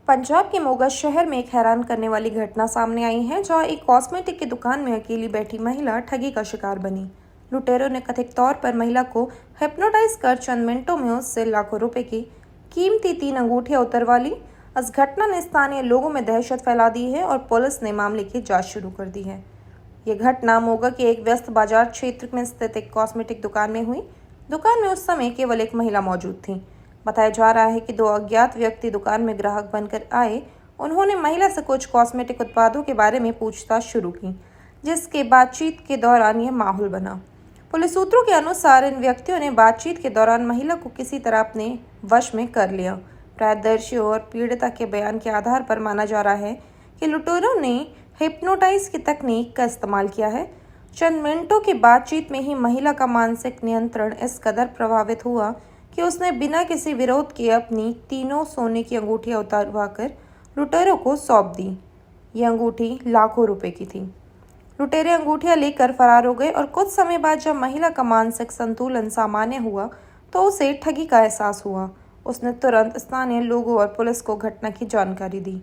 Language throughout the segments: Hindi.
पंजाब के मोगा शहर में एक हैरान करने वाली घटना सामने आई है, जहां एक कॉस्मेटिक की दुकान में अकेली बैठी महिला ठगी का शिकार बनी। लुटेरों ने कथित तौर पर महिला को हिप्नोटाइज कर चंद मिनटों में उससे लाखों रुपए की कीमती 3 अंगूठियां उतरवा ली। इस घटना ने स्थानीय लोगों में दहशत फैला दी है और पुलिस ने मामले की जांच शुरू कर दी है। ये घटना मोगा के एक व्यस्त बाजार क्षेत्र में स्थित एक कॉस्मेटिक दुकान में हुई। दुकान में उस समय केवल एक महिला मौजूद थी। बताया जा रहा है कि 2 अज्ञात व्यक्ति दुकान में ग्राहक बनकर आए। उन्होंने महिला से कुछ कॉस्मेटिक उत्पादों के बारे में पूछताछ शुरू की, जिसके बातचीत के दौरान यह माहौल बना। पुलिस सूत्रों के अनुसार इन व्यक्तियों ने बातचीत के दौरान महिला को किसी तरह अपने वश में कर लिया। प्रायदर्शियों और पीड़िता के बयान के आधार पर माना जा रहा है कि लुटेरों ने हिप्नोटाइज की तकनीक का इस्तेमाल किया है। चंद मिनटों की बातचीत में ही महिला का मानसिक नियंत्रण इस कदर प्रभावित हुआ कि उसने बिना किसी विरोध के अपनी 3 सोने की अंगूठियां उतारवाकर लुटेरों को सौंप दी। ये अंगूठी लाखों रुपए की थी। लुटेरे अंगूठियां लेकर फरार हो गए और कुछ समय बाद जब महिला का मानसिक संतुलन सामान्य हुआ तो उसे ठगी का एहसास हुआ। उसने तुरंत स्थानीय लोगों और पुलिस को घटना की जानकारी दी।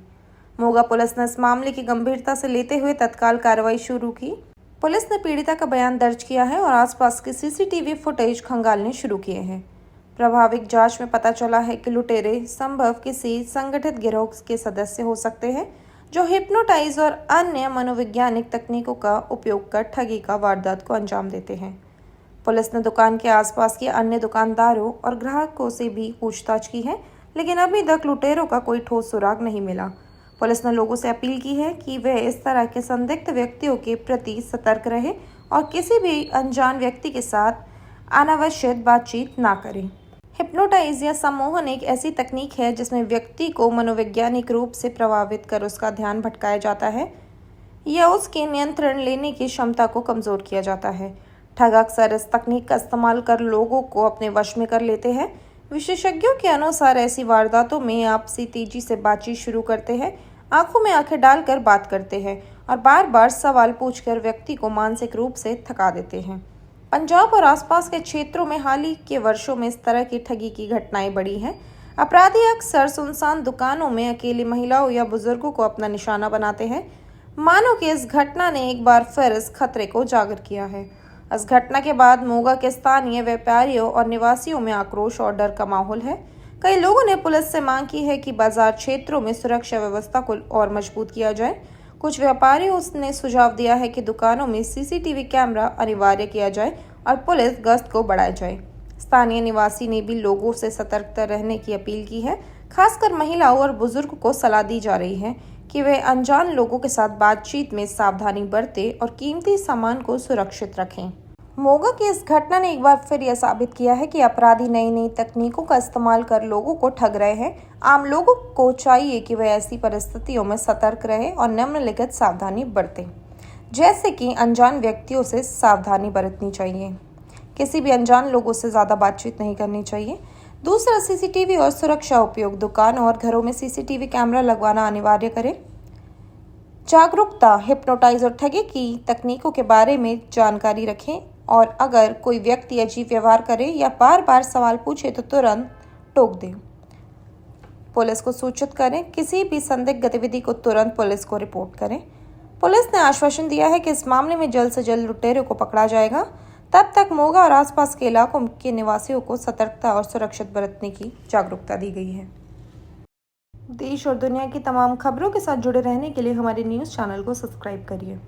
मोगा पुलिस ने इस मामले की गंभीरता से लेते हुए तत्काल कार्रवाई शुरू की। पुलिस ने पीड़िता का बयान दर्ज किया है और आसपास के सीसीटीवी फुटेज खंगालने शुरू किए हैं। प्रभाविक जांच में पता चला है कि लुटेरे संभव किसी संगठित गिरोह के सदस्य हो सकते हैं, जो हिप्नोटाइज और अन्य मनोवैज्ञानिक तकनीकों का उपयोग कर ठगी का वारदात को अंजाम देते हैं। पुलिस ने दुकान के आसपास के अन्य दुकानदारों और ग्राहकों से भी पूछताछ की है, लेकिन अभी तक लुटेरों का कोई ठोस सुराग नहीं मिला। पुलिस ने लोगों से अपील की है कि वे इस तरह के संदिग्ध व्यक्तियों के प्रति सतर्क रहे और किसी भी अनजान व्यक्ति के साथ अनावश्यक बातचीत ना करें। हिप्नोटाइज या सम्मोहन एक ऐसी तकनीक है जिसमें व्यक्ति को मनोवैज्ञानिक रूप से प्रभावित कर उसका ध्यान भटकाया जाता है या उसके नियंत्रण लेने की क्षमता को कमजोर किया जाता है। ठग अक्सर इस तकनीक का इस्तेमाल कर लोगों को अपने वश में कर लेते हैं। विशेषज्ञों के अनुसार ऐसी वारदातों में आपसी तेजी से बातचीत शुरू करते हैं, आंखों में आंखें डालकर बात करते हैं और बार बार सवाल पूछकर व्यक्ति को मानसिक रूप से थका देते हैं। पंजाब और आसपास के क्षेत्रों में हाल ही के वर्षों में इस तरह की ठगी की घटनाएं बढ़ी हैं। अपराधी अक्सर सुनसान दुकानों में अकेली महिलाओं या बुजुर्गों को अपना निशाना बनाते हैं। मानो कि इस घटना ने एक बार फिर इस खतरे को उजागर किया है। इस घटना के बाद मोगा के स्थानीय व्यापारियों और निवासियों में आक्रोश और डर का माहौल है। कई लोगों ने पुलिस से मांग की है कि बाजार क्षेत्रों में सुरक्षा व्यवस्था को और मजबूत किया जाए। कुछ व्यापारियों ने सुझाव दिया है कि दुकानों में सीसीटीवी कैमरा अनिवार्य किया जाए और पुलिस गश्त को बढ़ाया जाए। स्थानीय निवासी ने भी लोगों से सतर्कता रहने की अपील की है। खासकर महिलाओं और बुजुर्ग को सलाह दी जा रही है कि वे अनजान लोगों के साथ बातचीत में सावधानी बरतें और कीमती सामान को सुरक्षित रखें। मोगा की इस घटना ने एक बार फिर यह साबित किया है कि अपराधी नई नई तकनीकों का इस्तेमाल कर लोगों को ठग रहे हैं। आम लोगों को चाहिए कि वे ऐसी परिस्थितियों में सतर्क रहें और निम्नलिखित सावधानी बरतें, जैसे कि अनजान व्यक्तियों से सावधानी बरतनी चाहिए। किसी भी अनजान लोगों से ज़्यादा बातचीत नहीं करनी चाहिए। दूसरा, सीसीटीवी और सुरक्षा उपयोग। दुकान और घरों में सीसीटीवी कैमरा लगवाना अनिवार्य करें। जागरूकता। हिप्नोटाइज और ठगी की तकनीकों के बारे में जानकारी रखें और अगर कोई व्यक्ति अजीब व्यवहार करे या बार बार सवाल पूछे तो तुरंत टोक दें। पुलिस को सूचित करें। किसी भी संदिग्ध गतिविधि को तुरंत पुलिस को रिपोर्ट करें। पुलिस ने आश्वासन दिया है कि इस मामले में जल्द से जल्द लुटेरों को पकड़ा जाएगा। तब तक मोगा और आसपास के इलाकों के निवासियों को सतर्कता और सुरक्षित बरतने की जागरूकता दी गई है। देश और दुनिया की तमाम खबरों के साथ जुड़े रहने के लिए हमारे न्यूज़ चैनल को सब्सक्राइब करिए।